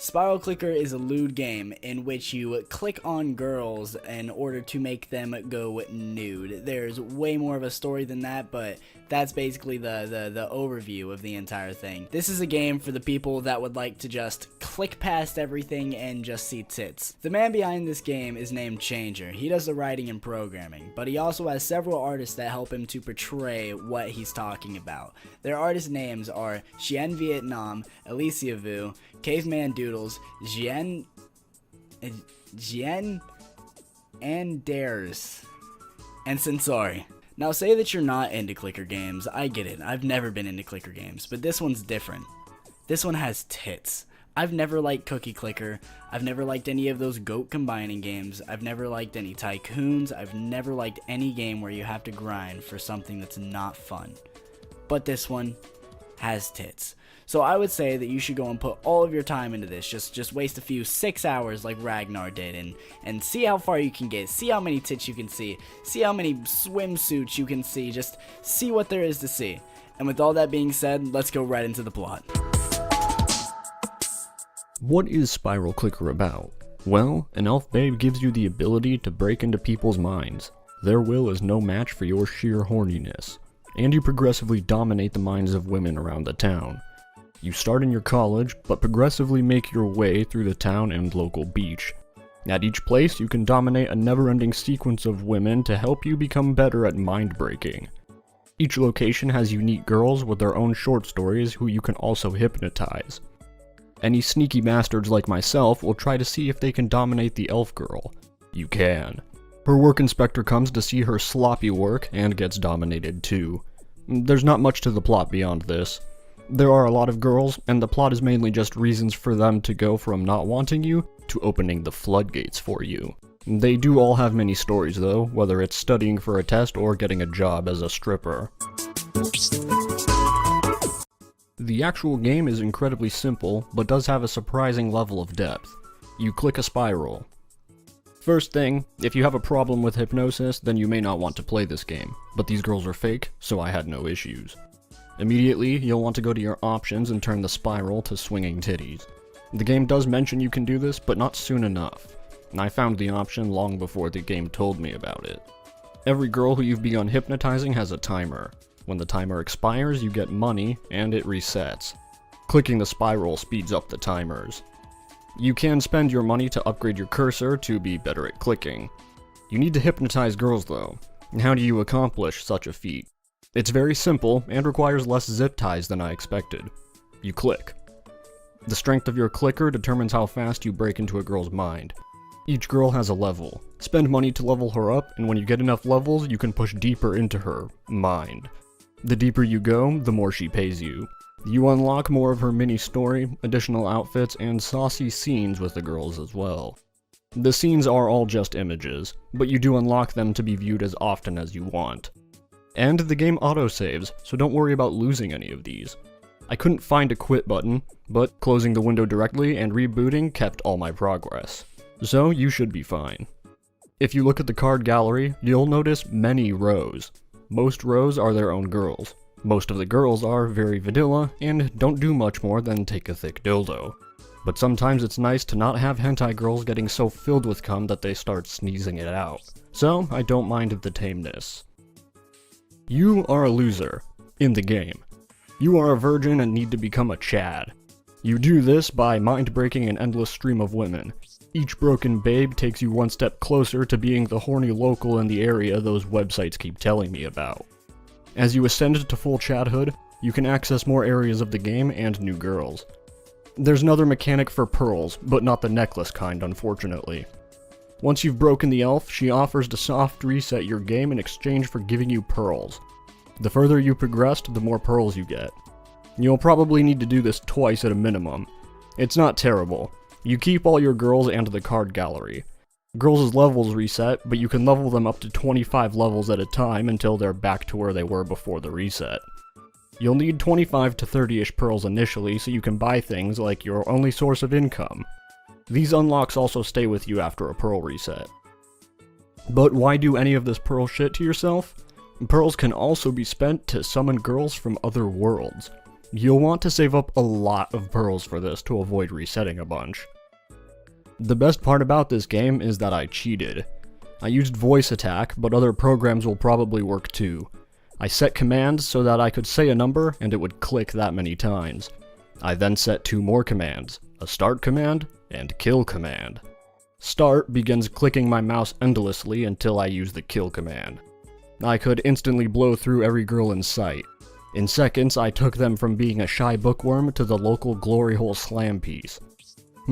Spiral Clicker is a lewd game in which you click on girls in order to make them go nude. There's way more of a story than that, but that's basically the overview of the entire thing. This is a game for the people that would like to just click past everything and just see tits. The man behind this game is named Changer. He does the writing and programming, but he also has several artists that help him to portray what he's talking about. Their artist names are Chien Vietnam, Alicia Vu, Caveman Doodles, Jian Anders, and Sensori. Now say that you're not into clicker games, I get it, I've never been into clicker games, but this one's different. This one has tits. I've never liked Cookie Clicker, I've never liked any of those goat combining games, I've never liked any tycoons, I've never liked any game where you have to grind for something that's not fun. But this one has tits. So I would say that you should go and put all of your time into this. Just waste a few 6 hours like Ragnar did and see how far you can get. See how many tits you can see how many swimsuits you can see. Just see what there is to see. And with all that being said, let's go right into the plot. What is Spiral Clicker about? Well, an elf babe gives you the ability to break into people's minds. Their will is no match for your sheer horniness. And you progressively dominate the minds of women around the town. You start in your college, but progressively make your way through the town and local beach. At each place, you can dominate a never-ending sequence of women to help you become better at mind-breaking. Each location has unique girls with their own short stories who you can also hypnotize. Any sneaky bastards like myself will try to see if they can dominate the elf girl. You can. Her work inspector comes to see her sloppy work and gets dominated too. There's not much to the plot beyond this. There are a lot of girls, and the plot is mainly just reasons for them to go from not wanting you to opening the floodgates for you. They do all have many stories though, whether it's studying for a test or getting a job as a stripper. The actual game is incredibly simple, but does have a surprising level of depth. You click a spiral. First thing, if you have a problem with hypnosis, then you may not want to play this game, but these girls are fake, so I had no issues. Immediately, you'll want to go to your options and turn the spiral to swinging titties. The game does mention you can do this, but not soon enough. I found the option long before the game told me about it. Every girl who you've begun hypnotizing has a timer. When the timer expires, you get money, and it resets. Clicking the spiral speeds up the timers. You can spend your money to upgrade your cursor to be better at clicking. You need to hypnotize girls though. How do you accomplish such a feat? It's very simple, and requires less zip ties than I expected. You click. The strength of your clicker determines how fast you break into a girl's mind. Each girl has a level. Spend money to level her up, and when you get enough levels, you can push deeper into her mind. The deeper you go, the more she pays you. You unlock more of her mini-story, additional outfits, and saucy scenes with the girls as well. The scenes are all just images, but you do unlock them to be viewed as often as you want. And the game autosaves, so don't worry about losing any of these. I couldn't find a quit button, but closing the window directly and rebooting kept all my progress. So you should be fine. If you look at the card gallery, you'll notice many rows. Most rows are their own girls. Most of the girls are very vanilla and don't do much more than take a thick dildo. But sometimes it's nice to not have hentai girls getting so filled with cum that they start sneezing it out. So I don't mind the tameness. You are a loser. In the game. You are a virgin and need to become a Chad. You do this by mind-breaking an endless stream of women. Each broken babe takes you one step closer to being the horny local in the area those websites keep telling me about. As you ascend to full Chadhood, you can access more areas of the game and new girls. There's another mechanic for pearls, but not the necklace kind, unfortunately. Once you've broken the elf, she offers to soft reset your game in exchange for giving you pearls. The further you progressed, the more pearls you get. You'll probably need to do this twice at a minimum. It's not terrible. You keep all your girls and the card gallery. Girls' levels reset, but you can level them up to 25 levels at a time until they're back to where they were before the reset. You'll need 25 to 30-ish pearls initially so you can buy things like your only source of income. These unlocks also stay with you after a pearl reset. But why do any of this pearl shit to yourself? Pearls can also be spent to summon girls from other worlds. You'll want to save up a lot of pearls for this to avoid resetting a bunch. The best part about this game is that I cheated. I used voice attack, but other programs will probably work too. I set commands so that I could say a number and it would click that many times. I then set 2 more commands, a start command and kill command. Start begins clicking my mouse endlessly until I use the kill command. I could instantly blow through every girl in sight. In seconds, I took them from being a shy bookworm to the local glory hole slam piece.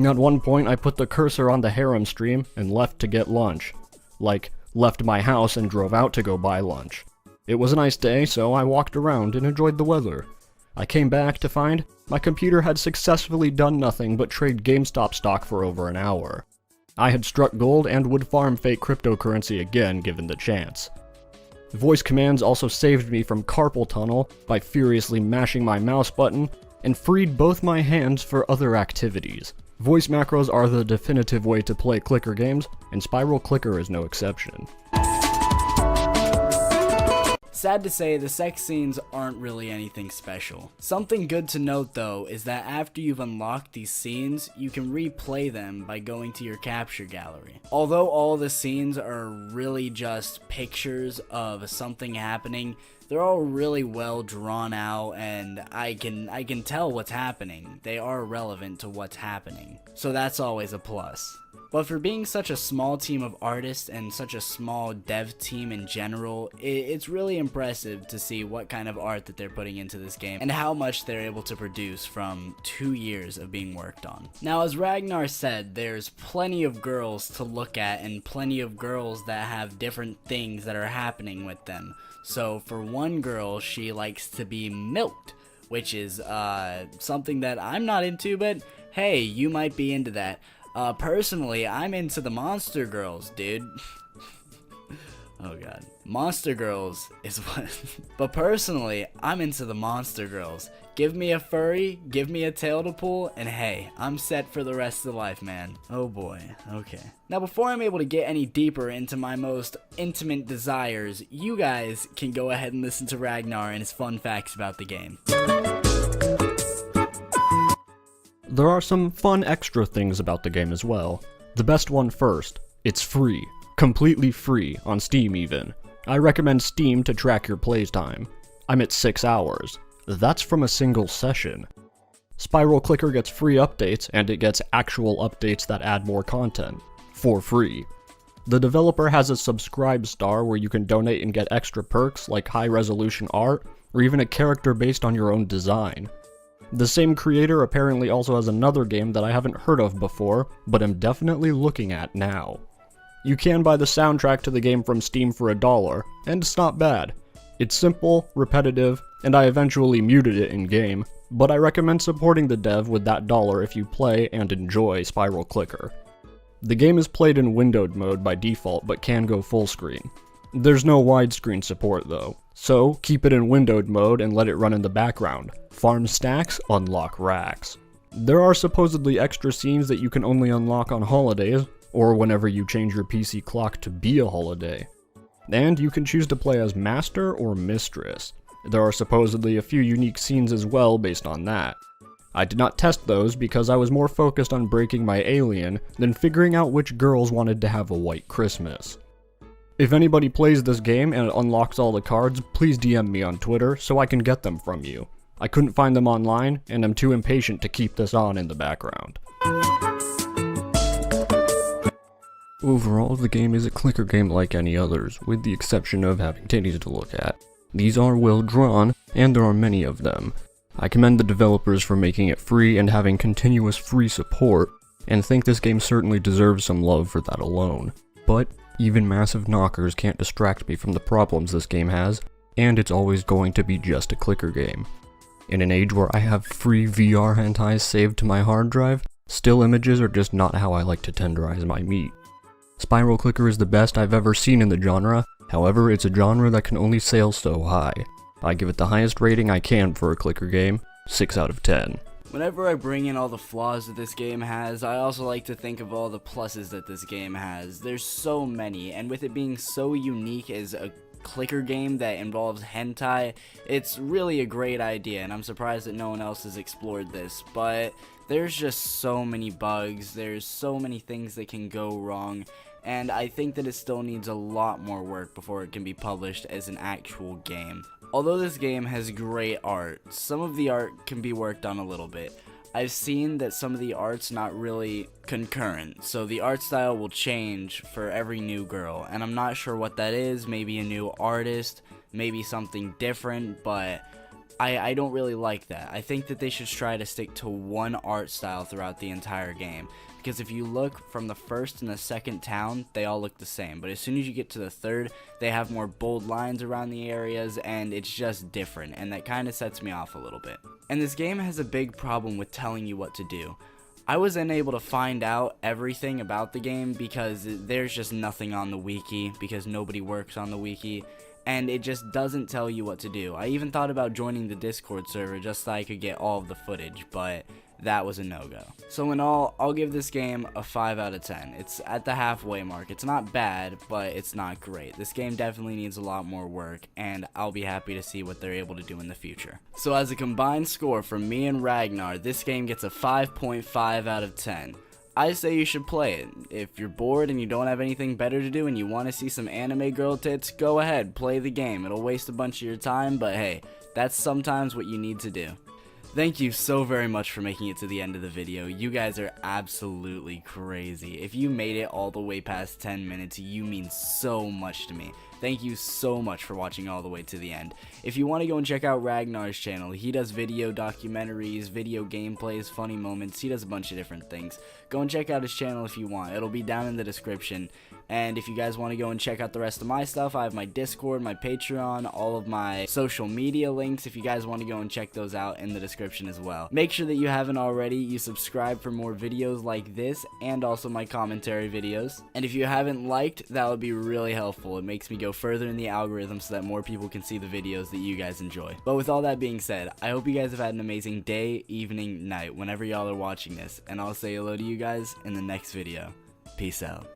At one point, I put the cursor on the harem stream and left to get lunch. Like, left my house and drove out to go buy lunch. It was a nice day, so I walked around and enjoyed the weather. I came back to find my computer had successfully done nothing but trade GameStop stock for over an hour. I had struck gold and would farm fake cryptocurrency again given the chance. Voice commands also saved me from carpal tunnel by furiously mashing my mouse button and freed both my hands for other activities. Voice macros are the definitive way to play clicker games, and Spiral Clicker is no exception. Sad to say, the sex scenes aren't really anything special. Something good to note though is that after you've unlocked these scenes, you can replay them by going to your capture gallery. Although all the scenes are really just pictures of something happening, they're all really well drawn out and I can tell what's happening. They are relevant to what's happening. So that's always a plus. But for being such a small team of artists and such a small dev team in general, it's really impressive to see what kind of art that they're putting into this game and how much they're able to produce from 2 years of being worked on. Now, as Ragnar said, there's plenty of girls to look at and plenty of girls that have different things that are happening with them. So for one girl, she likes to be milked, which is something that I'm not into, but hey, you might be into that. Personally, I'm into the monster girls, dude. Oh god. Monster girls is what... But personally, I'm into the monster girls. Give me a furry, give me a tail to pull, and hey, I'm set for the rest of life, man. Oh boy, okay. Now before I'm able to get any deeper into my most intimate desires, you guys can go ahead and listen to Ragnar and his fun facts about the game. There are some fun extra things about the game as well. The best one first, it's free. Completely free, on Steam even. I recommend Steam to track your playtime. I'm at 6 hours. That's from a single session. Spiral Clicker gets free updates, and it gets actual updates that add more content. For free. The developer has a subscribe star where you can donate and get extra perks like high resolution art, or even a character based on your own design. The same creator apparently also has another game that I haven't heard of before, but am definitely looking at now. You can buy the soundtrack to the game from Steam for $1, and it's not bad. It's simple, repetitive, and I eventually muted it in-game, but I recommend supporting the dev with that $1 if you play and enjoy Spiral Clicker. The game is played in windowed mode by default, but can go full screen. There's no widescreen support though, so keep it in windowed mode and let it run in the background. Farm stacks, unlock racks. There are supposedly extra scenes that you can only unlock on holidays, or whenever you change your PC clock to be a holiday. And you can choose to play as Master or Mistress. There are supposedly a few unique scenes as well based on that. I did not test those because I was more focused on breaking my alien than figuring out which girls wanted to have a white Christmas. If anybody plays this game and unlocks all the cards, please DM me on Twitter so I can get them from you. I couldn't find them online, and I'm too impatient to keep this on in the background. Overall, the game is a clicker game like any others, with the exception of having titties to look at. These are well drawn, and there are many of them. I commend the developers for making it free and having continuous free support, and think this game certainly deserves some love for that alone. But even massive knockers can't distract me from the problems this game has, and it's always going to be just a clicker game. In an age where I have free VR hentais saved to my hard drive, still images are just not how I like to tenderize my meat. Spiral Clicker is the best I've ever seen in the genre, however it's a genre that can only sail so high. I give it the highest rating I can for a clicker game, 6 out of 10. Whenever I bring in all the flaws that this game has, I also like to think of all the pluses that this game has. There's so many, and with it being so unique as a clicker game that involves hentai, it's really a great idea, and I'm surprised that no one else has explored this, but there's just so many bugs, there's so many things that can go wrong, and I think that it still needs a lot more work before it can be published as an actual game. Although this game has great art, some of the art can be worked on a little bit. I've seen that some of the art's not really concurrent, so the art style will change for every new girl, and I'm not sure what that is. Maybe a new artist, maybe something different, but I don't really like that. I think that they should try to stick to one art style throughout the entire game, because if you look from the first and the second town, they all look the same, but as soon as you get to the third, they have more bold lines around the areas, and it's just different, and that kind of sets me off a little bit. And this game has a big problem with telling you what to do. I was unable to find out everything about the game because there's just nothing on the wiki, because nobody works on the wiki, and it just doesn't tell you what to do. I even thought about joining the Discord server just so I could get all of the footage, but that was a no-go. So in all, I'll give this game a 5 out of 10. It's at the halfway mark. It's not bad, but it's not great. This game definitely needs a lot more work, and I'll be happy to see what they're able to do in the future. So as a combined score from me and Ragnar, this game gets a 5.5 out of 10. I say you should play it. If you're bored and you don't have anything better to do and you want to see some anime girl tits, go ahead, play the game. It'll waste a bunch of your time, but hey, that's sometimes what you need to do. Thank you so very much for making it to the end of the video. You guys are absolutely crazy. If you made it all the way past 10 minutes, you mean so much to me. Thank you so much for watching all the way to the end. If you want to go and check out Ragnars Channel, he does video documentaries, video gameplays, funny moments, he does a bunch of different things. Go and check out his channel if you want. It'll be down in the description. And if you guys want to go and check out the rest of my stuff, I have my Discord, my Patreon, all of my social media links. If you guys want to go and check those out in the description as well. Make sure that you haven't already, you subscribe for more videos like this and also my commentary videos. And if you haven't liked, that would be really helpful. It makes me go further in the algorithm so that more people can see the videos that you guys enjoy. But with all that being said, I hope you guys have had an amazing day, evening, night, whenever y'all are watching this. And I'll say hello to you guys in the next video. Peace out.